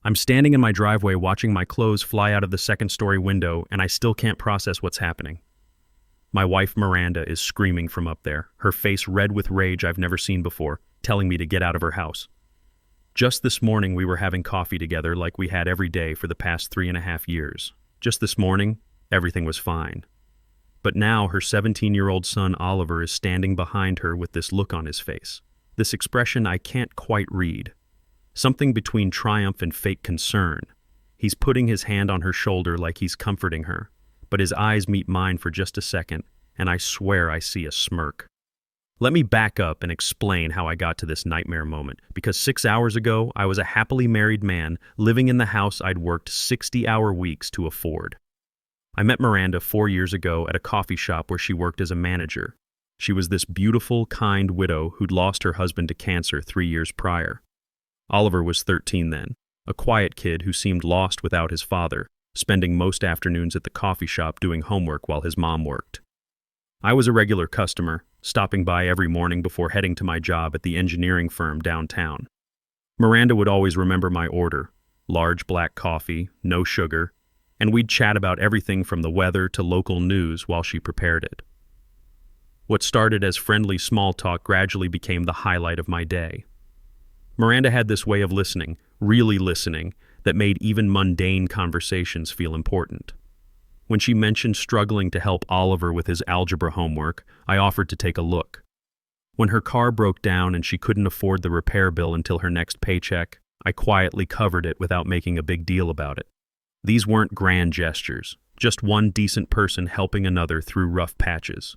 I'm standing in my driveway watching my clothes fly out of the second-story window, and I still can't process what's happening. My wife, Miranda, is screaming from up there, her face red with rage I've never seen before, telling me to get out of her house. Just this morning, we were having coffee together like we had every day for the past 3.5 years. Just this morning, everything was fine. But now her 17-year-old son, Oliver, is standing behind her with this look on his face. This expression I can't quite read. Something between triumph and fake concern. He's putting his hand on her shoulder like he's comforting her, but his eyes meet mine for just a second, and I swear I see a smirk. Let me back up and explain how I got to this nightmare moment, because 6 hours ago, I was a happily married man living in the house I'd worked 60-hour weeks to afford. I met Miranda 4 years ago at a coffee shop where she worked as a manager. She was this beautiful, kind widow who'd lost her husband to cancer 3 years prior. Oliver was 13 then, a quiet kid who seemed lost without his father, spending most afternoons at the coffee shop doing homework while his mom worked. I was a regular customer, stopping by every morning before heading to my job at the engineering firm downtown. Miranda would always remember my order, large black coffee, no sugar, and we'd chat about everything from the weather to local news while she prepared it. What started as friendly small talk gradually became the highlight of my day. Miranda had this way of listening, really listening, that made even mundane conversations feel important. When she mentioned struggling to help Oliver with his algebra homework, I offered to take a look. When her car broke down and she couldn't afford the repair bill until her next paycheck, I quietly covered it without making a big deal about it. These weren't grand gestures, just one decent person helping another through rough patches.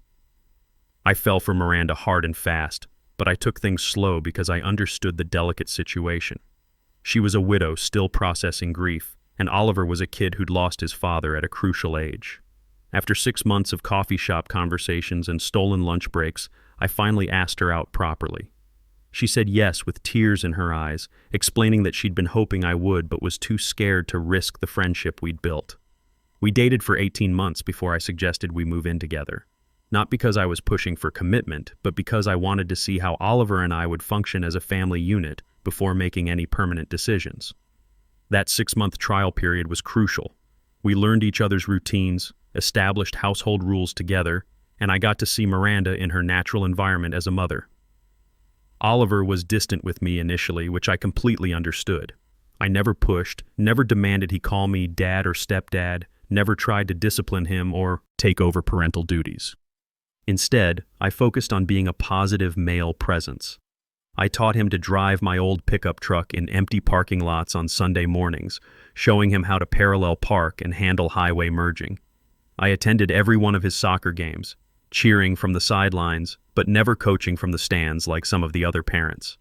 I fell for Miranda hard and fast, but I took things slow because I understood the delicate situation. She was a widow still processing grief, and Oliver was a kid who'd lost his father at a crucial age. After 6 months of coffee shop conversations and stolen lunch breaks, I finally asked her out properly. She said yes with tears in her eyes, explaining that she'd been hoping I would but was too scared to risk the friendship we'd built. We dated for 18 months before I suggested we move in together. Not because I was pushing for commitment, but because I wanted to see how Oliver and I would function as a family unit before making any permanent decisions. That 6-month trial period was crucial. We learned each other's routines, established household rules together, and I got to see Miranda in her natural environment as a mother. Oliver was distant with me initially, which I completely understood. I never pushed, never demanded he call me dad or stepdad, never tried to discipline him or take over parental duties. Instead, I focused on being a positive male presence. I taught him to drive my old pickup truck in empty parking lots on Sunday mornings, showing him how to parallel park and handle highway merging. I attended every one of his soccer games, cheering from the sidelines, but never coaching from the stands like some of the other parents.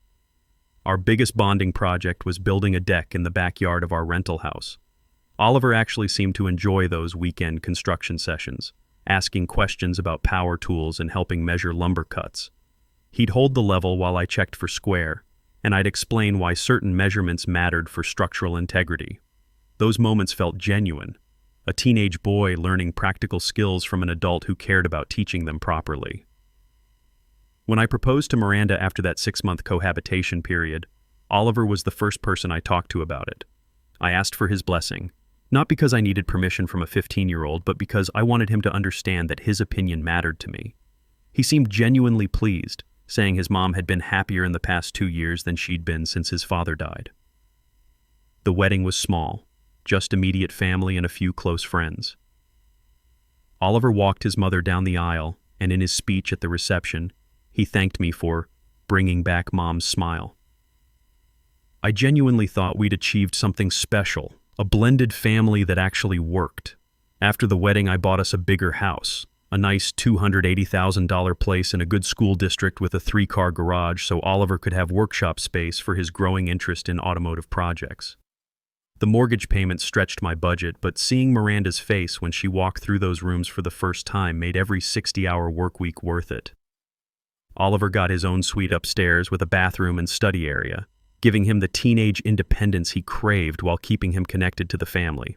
Our biggest bonding project was building a deck in the backyard of our rental house. Oliver actually seemed to enjoy those weekend construction sessions, asking questions about power tools and helping measure lumber cuts. He'd hold the level while I checked for square, and I'd explain why certain measurements mattered for structural integrity. Those moments felt genuine, a teenage boy learning practical skills from an adult who cared about teaching them properly. When I proposed to Miranda after that 6-month cohabitation period, Oliver was the first person I talked to about it. I asked for his blessing, not because I needed permission from a 15-year-old, but because I wanted him to understand that his opinion mattered to me. He seemed genuinely pleased, saying his mom had been happier in the past 2 years than she'd been since his father died. The wedding was small, just immediate family and a few close friends. Oliver walked his mother down the aisle, and in his speech at the reception, he thanked me for bringing back Mom's smile. I genuinely thought we'd achieved something special, a blended family that actually worked. After the wedding, I bought us a bigger house, a nice $280,000 place in a good school district with a 3-car garage so Oliver could have workshop space for his growing interest in automotive projects. The mortgage payment stretched my budget, but seeing Miranda's face when she walked through those rooms for the first time made every 60-hour work week worth it. Oliver got his own suite upstairs with a bathroom and study area, giving him the teenage independence he craved while keeping him connected to the family.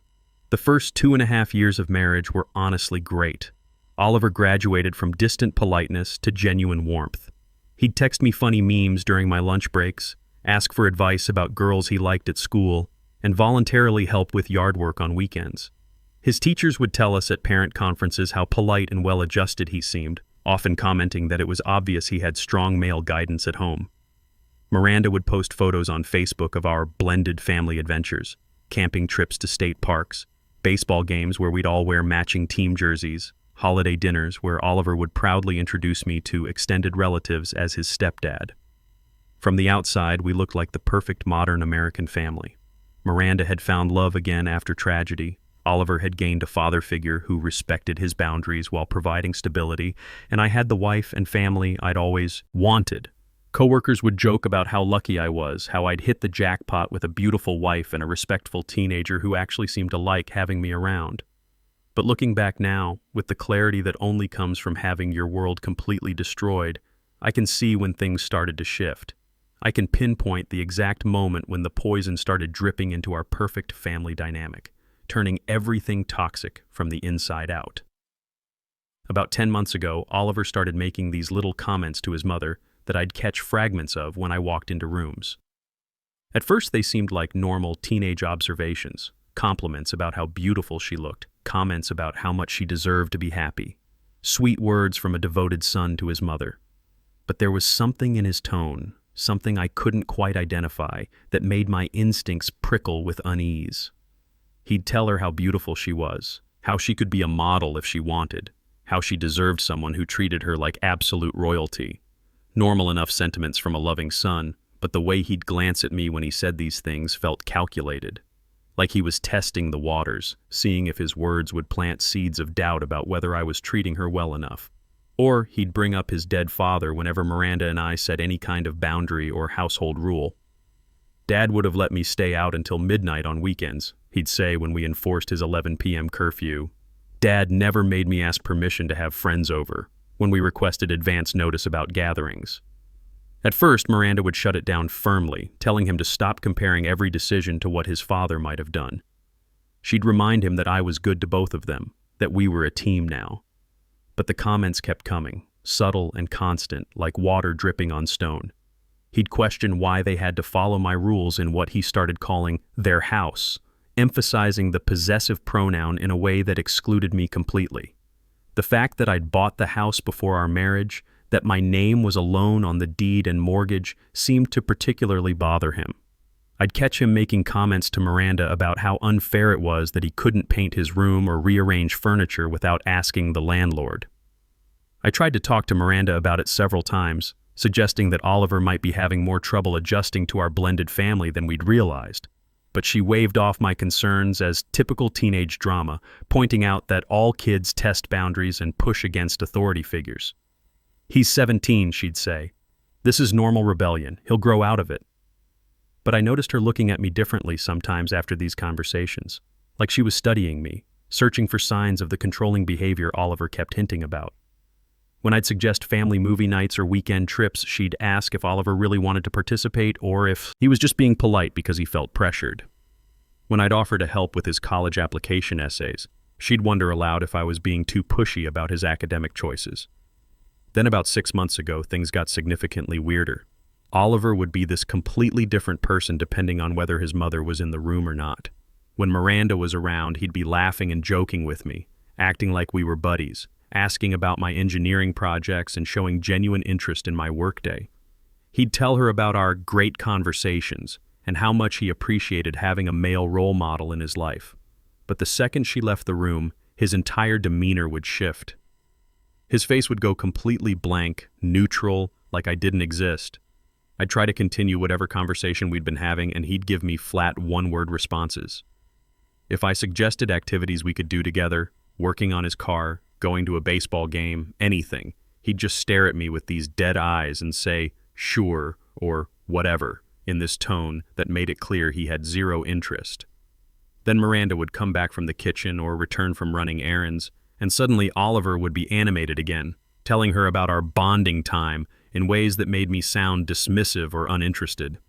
The first 2.5 years of marriage were honestly great. Oliver graduated from distant politeness to genuine warmth. He'd text me funny memes during my lunch breaks, ask for advice about girls he liked at school, and voluntarily help with yard work on weekends. His teachers would tell us at parent conferences how polite and well-adjusted he seemed, often commenting that it was obvious he had strong male guidance at home. Miranda would post photos on Facebook of our blended family adventures, camping trips to state parks, baseball games where we'd all wear matching team jerseys, holiday dinners where Oliver would proudly introduce me to extended relatives as his stepdad. From the outside, we looked like the perfect modern American family. Miranda had found love again after tragedy. Oliver had gained a father figure who respected his boundaries while providing stability, and I had the wife and family I'd always wanted. Coworkers would joke about how lucky I was, how I'd hit the jackpot with a beautiful wife and a respectful teenager who actually seemed to like having me around. But looking back now, with the clarity that only comes from having your world completely destroyed, I can see when things started to shift. I can pinpoint the exact moment when the poison started dripping into our perfect family dynamic, turning everything toxic from the inside out. About 10 months ago, Oliver started making these little comments to his mother that I'd catch fragments of when I walked into rooms. At first, they seemed like normal teenage observations, compliments about how beautiful she looked, comments about how much she deserved to be happy, sweet words from a devoted son to his mother. But there was something in his tone, something I couldn't quite identify, that made my instincts prickle with unease. He'd tell her how beautiful she was, how she could be a model if she wanted, how she deserved someone who treated her like absolute royalty. Normal enough sentiments from a loving son, but the way he'd glance at me when he said these things felt calculated. Like he was testing the waters, seeing if his words would plant seeds of doubt about whether I was treating her well enough. Or he'd bring up his dead father whenever Miranda and I set any kind of boundary or household rule. Dad would have let me stay out until midnight on weekends, he'd say when we enforced his 11 p.m. curfew. Dad never made me ask permission to have friends over when we requested advance notice about gatherings. At first, Miranda would shut it down firmly, telling him to stop comparing every decision to what his father might have done. She'd remind him that I was good to both of them, that we were a team now. But the comments kept coming, subtle and constant, like water dripping on stone. He'd question why they had to follow my rules in what he started calling their house, emphasizing the possessive pronoun in a way that excluded me completely. The fact that I'd bought the house before our marriage, that my name was alone on the deed and mortgage, seemed to particularly bother him. I'd catch him making comments to Miranda about how unfair it was that he couldn't paint his room or rearrange furniture without asking the landlord. I tried to talk to Miranda about it several times, suggesting that Oliver might be having more trouble adjusting to our blended family than we'd realized. But she waved off my concerns as typical teenage drama, pointing out that all kids test boundaries and push against authority figures. "He's 17, she'd say. "This is normal rebellion. He'll grow out of it." But I noticed her looking at me differently sometimes after these conversations, like she was studying me, searching for signs of the controlling behavior Oliver kept hinting about. When I'd suggest family movie nights or weekend trips, she'd ask if Oliver really wanted to participate or if he was just being polite because he felt pressured. When I'd offer to help with his college application essays, she'd wonder aloud if I was being too pushy about his academic choices. Then about 6 months ago, things got significantly weirder. Oliver would be this completely different person depending on whether his mother was in the room or not. When Miranda was around, he'd be laughing and joking with me, acting like we were buddies, asking about my engineering projects and showing genuine interest in my workday. He'd tell her about our great conversations and how much he appreciated having a male role model in his life. But the second she left the room, his entire demeanor would shift. His face would go completely blank, neutral, like I didn't exist. I'd try to continue whatever conversation we'd been having, and he'd give me flat one-word responses. If I suggested activities we could do together, working on his car, going to a baseball game, anything, he'd just stare at me with these dead eyes and say, "Sure," or "whatever," in this tone that made it clear he had zero interest. Then Miranda would come back from the kitchen or return from running errands, and suddenly Oliver would be animated again, telling her about our bonding time in ways that made me sound dismissive or uninterested.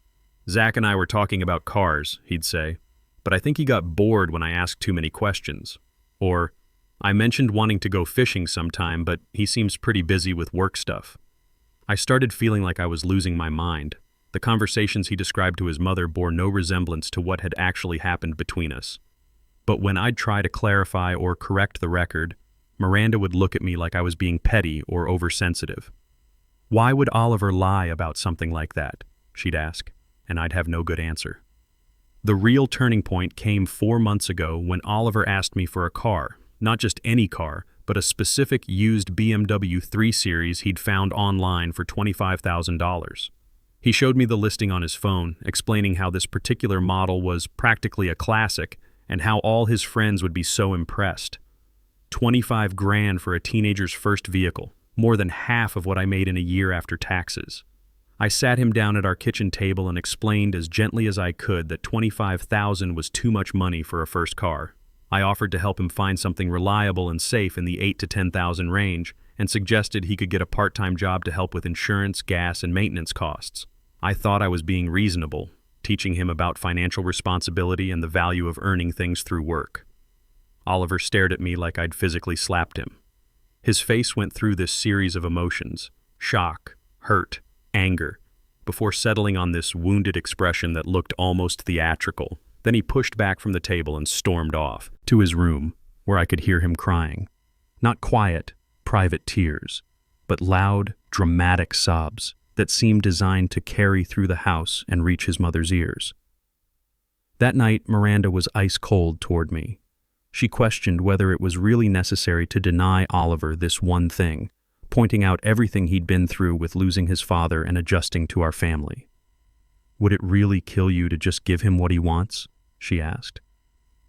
"Zach and I were talking about cars," he'd say, "but I think he got bored when I asked too many questions." Or, "I mentioned wanting to go fishing sometime, but he seems pretty busy with work stuff." I started feeling like I was losing my mind. The conversations he described to his mother bore no resemblance to what had actually happened between us. But when I'd try to clarify or correct the record, Miranda would look at me like I was being petty or oversensitive. "Why would Oliver lie about something like that?" she'd ask, and I'd have no good answer. The real turning point came 4 months ago when Oliver asked me for a car, not just any car, but a specific used BMW 3 Series he'd found online for $25,000. He showed me the listing on his phone, explaining how this particular model was practically a classic and how all his friends would be so impressed. 25 grand for a teenager's first vehicle, more than half of what I made in a year after taxes. I sat him down at our kitchen table and explained as gently as I could that $25,000 was too much money for a first car. I offered to help him find something reliable and safe in the $8,000 to $10,000 range and suggested he could get a part-time job to help with insurance, gas, and maintenance costs. I thought I was being reasonable, teaching him about financial responsibility and the value of earning things through work. Oliver stared at me like I'd physically slapped him. His face went through this series of emotions: shock, hurt, anger, before settling on this wounded expression that looked almost theatrical. Then he pushed back from the table and stormed off to his room, where I could hear him crying. Not quiet, private tears, but loud, dramatic sobs that seemed designed to carry through the house and reach his mother's ears. That night, Miranda was ice cold toward me. She questioned whether it was really necessary to deny Oliver this one thing, pointing out everything he'd been through with losing his father and adjusting to our family. "Would it really kill you to just give him what he wants?" she asked.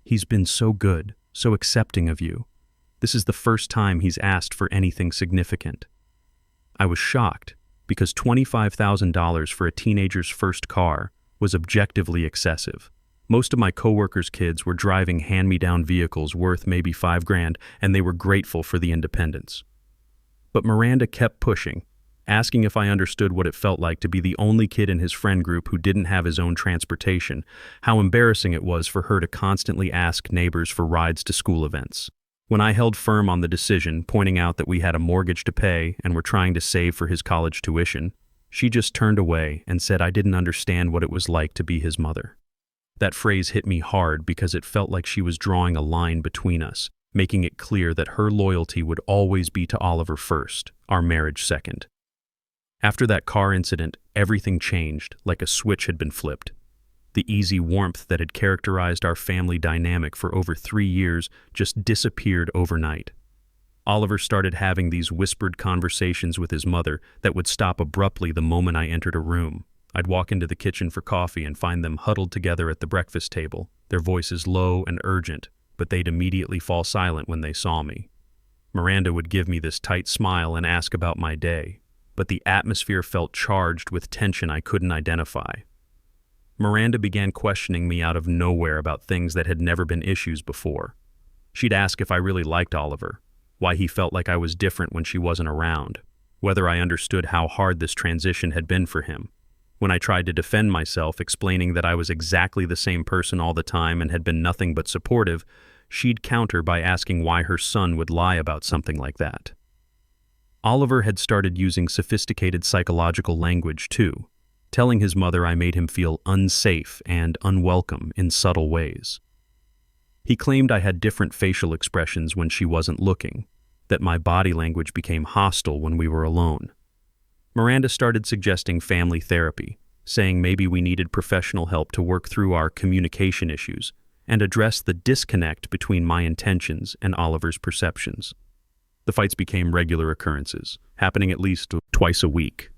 "He's been so good, so accepting of you. This is the first time he's asked for anything significant." I was shocked, because $25,000 for a teenager's first car was objectively excessive. Most of my coworkers' kids were driving hand-me-down vehicles worth maybe $5,000, and they were grateful for the independence. But Miranda kept pushing, asking if I understood what it felt like to be the only kid in his friend group who didn't have his own transportation, how embarrassing it was for her to constantly ask neighbors for rides to school events. When I held firm on the decision, pointing out that we had a mortgage to pay and were trying to save for his college tuition, she just turned away and said I didn't understand what it was like to be his mother. That phrase hit me hard because it felt like she was drawing a line between us, making it clear that her loyalty would always be to Oliver first, our marriage second. After that car incident, everything changed, like a switch had been flipped. The easy warmth that had characterized our family dynamic for over 3 years just disappeared overnight. Oliver started having these whispered conversations with his mother that would stop abruptly the moment I entered a room. I'd walk into the kitchen for coffee and find them huddled together at the breakfast table, their voices low and urgent, but they'd immediately fall silent when they saw me. Miranda would give me this tight smile and ask about my day, but the atmosphere felt charged with tension I couldn't identify. Miranda began questioning me out of nowhere about things that had never been issues before. She'd ask if I really liked Oliver, why he felt like I was different when she wasn't around, whether I understood how hard this transition had been for him. When I tried to defend myself, explaining that I was exactly the same person all the time and had been nothing but supportive, she'd counter by asking why her son would lie about something like that. Oliver had started using sophisticated psychological language too, telling his mother I made him feel unsafe and unwelcome in subtle ways. He claimed I had different facial expressions when she wasn't looking, that my body language became hostile when we were alone. Miranda started suggesting family therapy, saying maybe we needed professional help to work through our communication issues and address the disconnect between my intentions and Oliver's perceptions. The fights became regular occurrences, happening at least twice a week.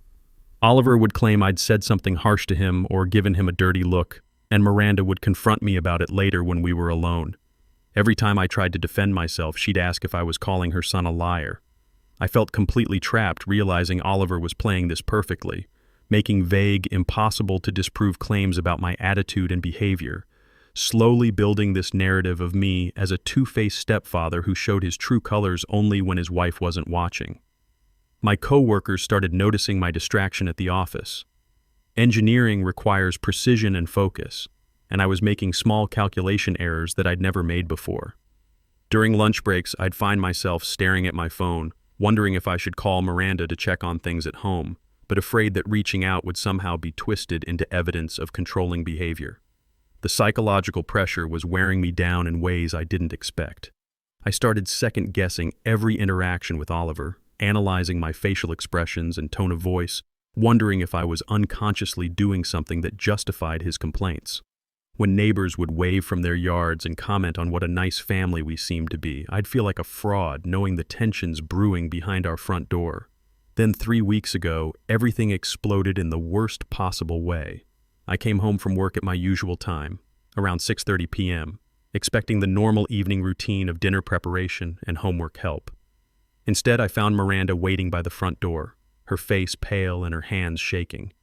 Oliver would claim I'd said something harsh to him or given him a dirty look, and Miranda would confront me about it later when we were alone. Every time I tried to defend myself, she'd ask if I was calling her son a liar. I felt completely trapped, realizing Oliver was playing this perfectly, making vague, impossible to disprove claims about my attitude and behavior, slowly building this narrative of me as a two-faced stepfather who showed his true colors only when his wife wasn't watching. My co-workers started noticing my distraction at the office. Engineering requires precision and focus, and I was making small calculation errors that I'd never made before. During lunch breaks, I'd find myself staring at my phone, wondering if I should call Miranda to check on things at home, but afraid that reaching out would somehow be twisted into evidence of controlling behavior. The psychological pressure was wearing me down in ways I didn't expect. I started second-guessing every interaction with Oliver, analyzing my facial expressions and tone of voice, wondering if I was unconsciously doing something that justified his complaints. When neighbors would wave from their yards and comment on what a nice family we seemed to be, I'd feel like a fraud knowing the tensions brewing behind our front door. Then 3 weeks ago, everything exploded in the worst possible way. I came home from work at my usual time, around 6:30 p.m., expecting the normal evening routine of dinner preparation and homework help. Instead, I found Miranda waiting by the front door, her face pale and her hands shaking.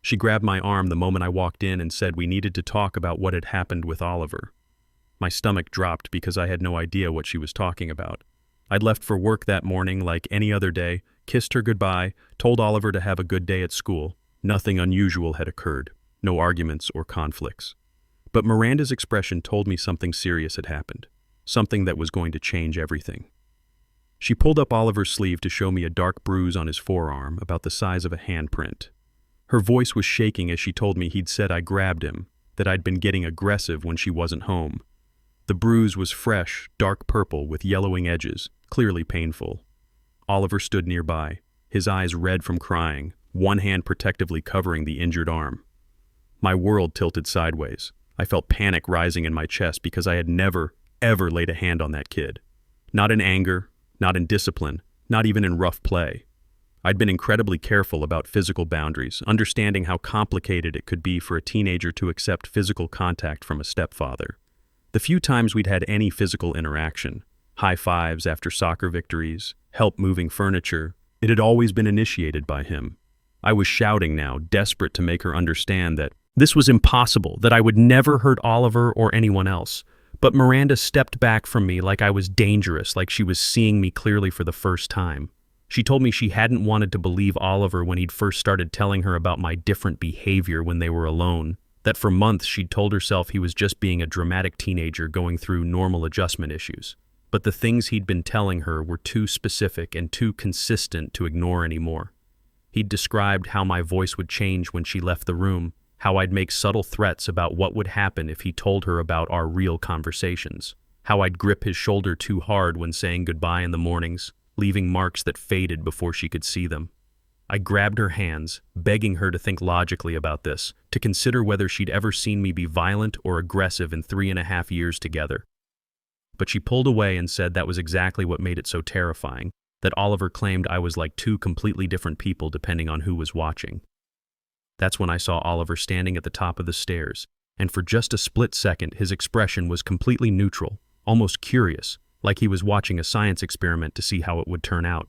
She grabbed my arm the moment I walked in and said we needed to talk about what had happened with Oliver. My stomach dropped because I had no idea what she was talking about. I'd left for work that morning like any other day, kissed her goodbye, told Oliver to have a good day at school. Nothing unusual had occurred, no arguments or conflicts. But Miranda's expression told me something serious had happened, something that was going to change everything. She pulled up Oliver's sleeve to show me a dark bruise on his forearm about the size of a handprint. Her voice was shaking as she told me he'd said I grabbed him, that I'd been getting aggressive when she wasn't home. The bruise was fresh, dark purple with yellowing edges, clearly painful. Oliver stood nearby, his eyes red from crying, one hand protectively covering the injured arm. My world tilted sideways. I felt panic rising in my chest because I had never, ever laid a hand on that kid. Not in anger, not in discipline, not even in rough play. I'd been incredibly careful about physical boundaries, understanding how complicated it could be for a teenager to accept physical contact from a stepfather. The few times we'd had any physical interaction, high fives after soccer victories, help moving furniture, it had always been initiated by him. I was shouting now, desperate to make her understand that this was impossible, that I would never hurt Oliver or anyone else. But Miranda stepped back from me like I was dangerous, like she was seeing me clearly for the first time. She told me she hadn't wanted to believe Oliver when he'd first started telling her about my different behavior when they were alone, that for months she'd told herself he was just being a dramatic teenager going through normal adjustment issues. But the things he'd been telling her were too specific and too consistent to ignore anymore. He'd described how my voice would change when she left the room, how I'd make subtle threats about what would happen if he told her about our real conversations, how I'd grip his shoulder too hard when saying goodbye in the mornings, leaving marks that faded before she could see them. I grabbed her hands, begging her to think logically about this, to consider whether she'd ever seen me be violent or aggressive in 3.5 years together. But she pulled away and said that was exactly what made it so terrifying, that Oliver claimed I was like two completely different people depending on who was watching. That's when I saw Oliver standing at the top of the stairs, and for just a split second his expression was completely neutral, almost curious, like he was watching a science experiment to see how it would turn out.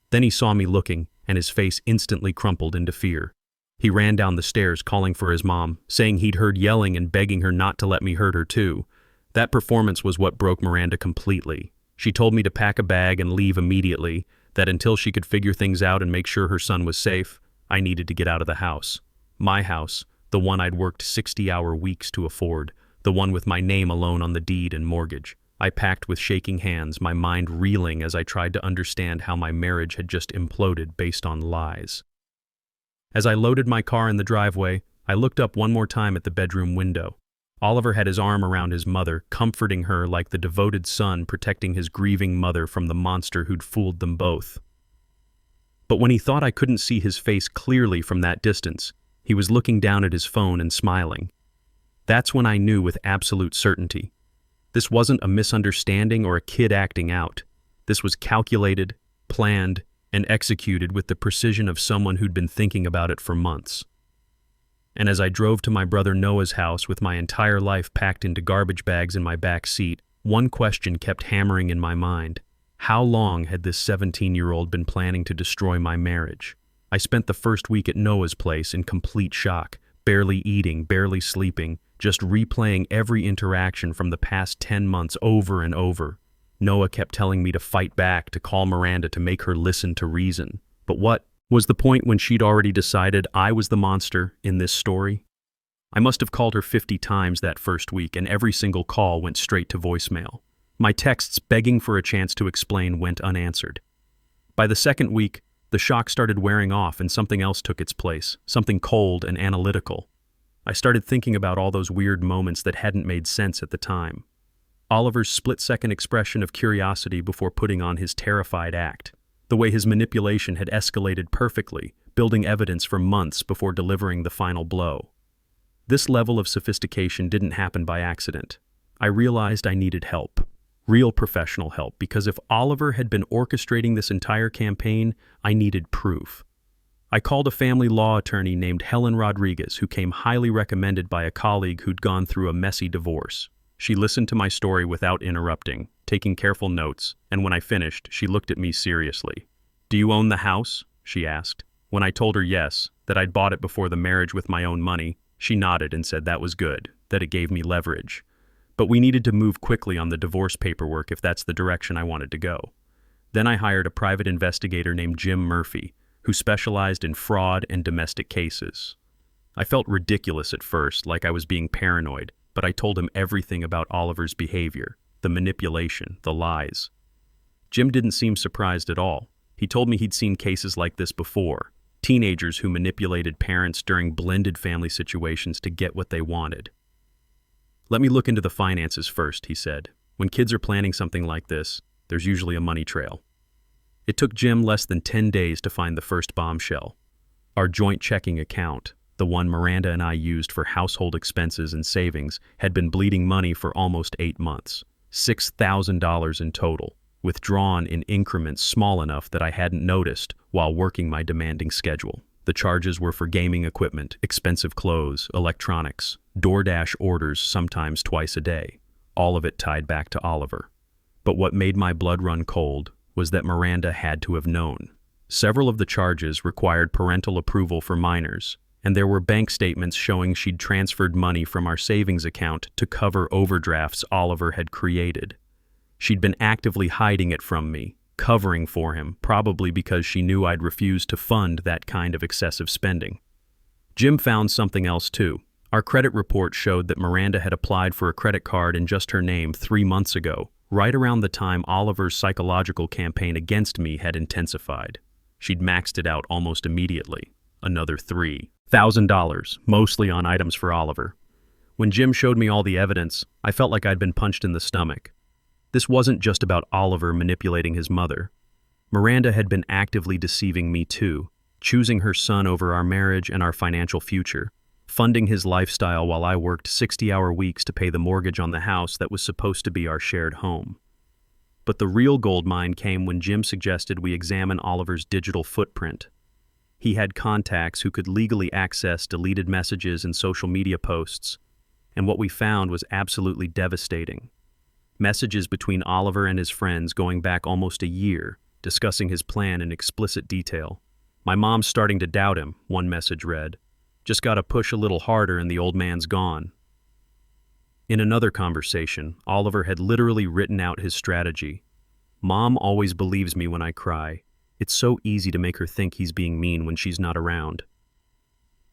Then he saw me looking, and his face instantly crumpled into fear. He ran down the stairs calling for his mom, saying he'd heard yelling and begging her not to let me hurt her too. That performance was what broke Miranda completely. She told me to pack a bag and leave immediately, that until she could figure things out and make sure her son was safe, I needed to get out of the house. My house, the one I'd worked 60-hour weeks to afford, the one with my name alone on the deed and mortgage. I packed with shaking hands, my mind reeling as I tried to understand how my marriage had just imploded based on lies. As I loaded my car in the driveway, I looked up one more time at the bedroom window. Oliver had his arm around his mother, comforting her like the devoted son protecting his grieving mother from the monster who'd fooled them both. But when he thought I couldn't see his face clearly from that distance, he was looking down at his phone and smiling. That's when I knew with absolute certainty. This wasn't a misunderstanding or a kid acting out. This was calculated, planned, and executed with the precision of someone who'd been thinking about it for months. And as I drove to my brother Noah's house with my entire life packed into garbage bags in my back seat, one question kept hammering in my mind. How long had this 17-year-old been planning to destroy my marriage? I spent the first week at Noah's place in complete shock, barely eating, barely sleeping, just replaying every interaction from the past 10 months over and over. Noah kept telling me to fight back, to call Miranda, to make her listen to reason. But what was the point when she'd already decided I was the monster in this story? I must have called her 50 times that first week, and every single call went straight to voicemail. My texts begging for a chance to explain went unanswered. By the second week, The shock started wearing off and something else took its place, something cold and analytical. I started thinking about all those weird moments that hadn't made sense at the time. Oliver's split-second expression of curiosity before putting on his terrified act. The way his manipulation had escalated perfectly, building evidence for months before delivering the final blow. This level of sophistication didn't happen by accident. I realized I needed help. Real professional help, because if Oliver had been orchestrating this entire campaign, I needed proof. I called a family law attorney named Helen Rodriguez, who came highly recommended by a colleague who'd gone through a messy divorce. She listened to my story without interrupting, taking careful notes, and when I finished, she looked at me seriously. "Do you own the house?" she asked. When I told her yes, that I'd bought it before the marriage with my own money, she nodded and said that was good, that it gave me leverage. But we needed to move quickly on the divorce paperwork if that's the direction I wanted to go. Then I hired a private investigator named Jim Murphy, who specialized in fraud and domestic cases. I felt ridiculous at first, like I was being paranoid, but I told him everything about Oliver's behavior, the manipulation, the lies. Jim didn't seem surprised at all. He told me he'd seen cases like this before, teenagers who manipulated parents during blended family situations to get what they wanted. "Let me look into the finances first," he said. "When kids are planning something like this, there's usually a money trail." It took Jim less than 10 days to find the first bombshell. Our joint checking account, the one Miranda and I used for household expenses and savings, had been bleeding money for almost 8 months, $6,000 in total, withdrawn in increments small enough that I hadn't noticed while working my demanding schedule. The charges were for gaming equipment, expensive clothes, electronics, DoorDash orders sometimes twice a day, all of it tied back to Oliver. But what made my blood run cold was that Miranda had to have known. Several of the charges required parental approval for minors, and there were bank statements showing she'd transferred money from our savings account to cover overdrafts Oliver had created. She'd been actively hiding it from me, covering for him, probably because she knew I'd refuse to fund that kind of excessive spending. Jim found something else too. Our credit report showed that Miranda had applied for a credit card in just her name 3 months ago, right around the time Oliver's psychological campaign against me had intensified. She'd maxed it out almost immediately. Another $3,000, mostly on items for Oliver. When Jim showed me all the evidence, I felt like I'd been punched in the stomach. This wasn't just about Oliver manipulating his mother. Miranda had been actively deceiving me too, choosing her son over our marriage and our financial future, funding his lifestyle while I worked 60-hour weeks to pay the mortgage on the house that was supposed to be our shared home. But the real gold mine came when Jim suggested we examine Oliver's digital footprint. He had contacts who could legally access deleted messages and social media posts, and what we found was absolutely devastating. Messages between Oliver and his friends going back almost a year, discussing his plan in explicit detail. "My mom's starting to doubt him," one message read. "Just gotta push a little harder and the old man's gone." In another conversation, Oliver had literally written out his strategy. "Mom always believes me when I cry. It's so easy to make her think he's being mean when she's not around."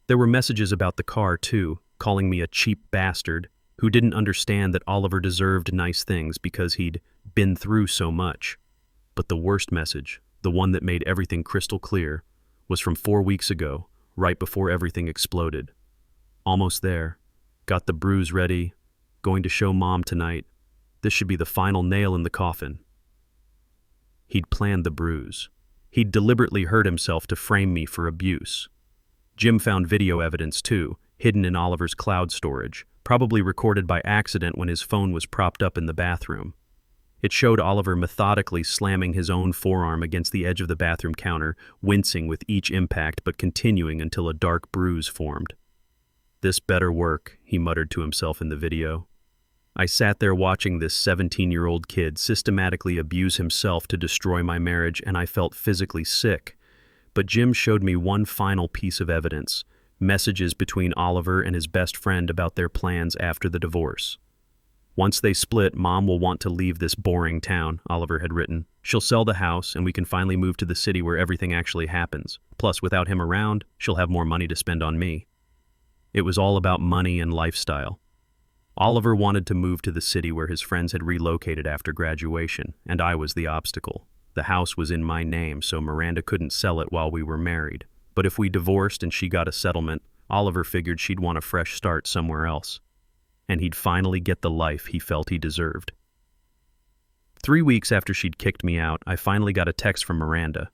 There were messages about the car too, calling me a cheap bastard who didn't understand that Oliver deserved nice things because he'd been through so much. But the worst message, the one that made everything crystal clear, was from 4 weeks ago, right before everything exploded. "Almost there. Got the bruise ready. Going to show Mom tonight. This should be the final nail in the coffin." He'd planned the bruise. He'd deliberately hurt himself to frame me for abuse. Jim found video evidence too, hidden in Oliver's cloud storage, probably recorded by accident when his phone was propped up in the bathroom. It showed Oliver methodically slamming his own forearm against the edge of the bathroom counter, wincing with each impact but continuing until a dark bruise formed. "This better work," he muttered to himself in the video. I sat there watching this 17-year-old kid systematically abuse himself to destroy my marriage, and I felt physically sick. But Jim showed me one final piece of evidence, messages between Oliver and his best friend about their plans after the divorce. "Once they split, Mom will want to leave this boring town," Oliver had written. "She'll sell the house, and we can finally move to the city where everything actually happens. Plus, without him around, she'll have more money to spend on me." It was all about money and lifestyle. Oliver wanted to move to the city where his friends had relocated after graduation, and I was the obstacle. The house was in my name, so Miranda couldn't sell it while we were married. But if we divorced and she got a settlement, Oliver figured she'd want a fresh start somewhere else. And he'd finally get the life he felt he deserved. 3 weeks after she'd kicked me out, I finally got a text from Miranda.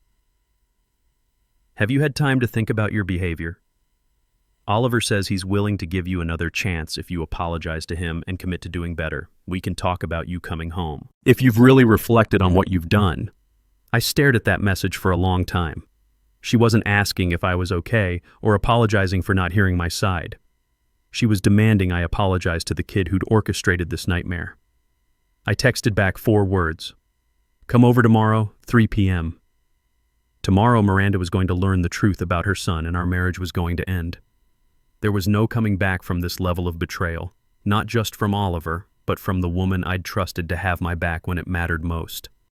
"Have you had time to think about your behavior? Oliver says he's willing to give you another chance if you apologize to him and commit to doing better. We can talk about you coming home, if you've really reflected on what you've done." I stared at that message for a long time. She wasn't asking if I was okay or apologizing for not hearing my side. She was demanding I apologize to the kid who'd orchestrated this nightmare. I texted back 4 words. "Come over tomorrow, 3 p.m. Tomorrow, Miranda was going to learn the truth about her son and our marriage was going to end. There was no coming back from this level of betrayal, not just from Oliver, but from the woman I'd trusted to have my back when it mattered most.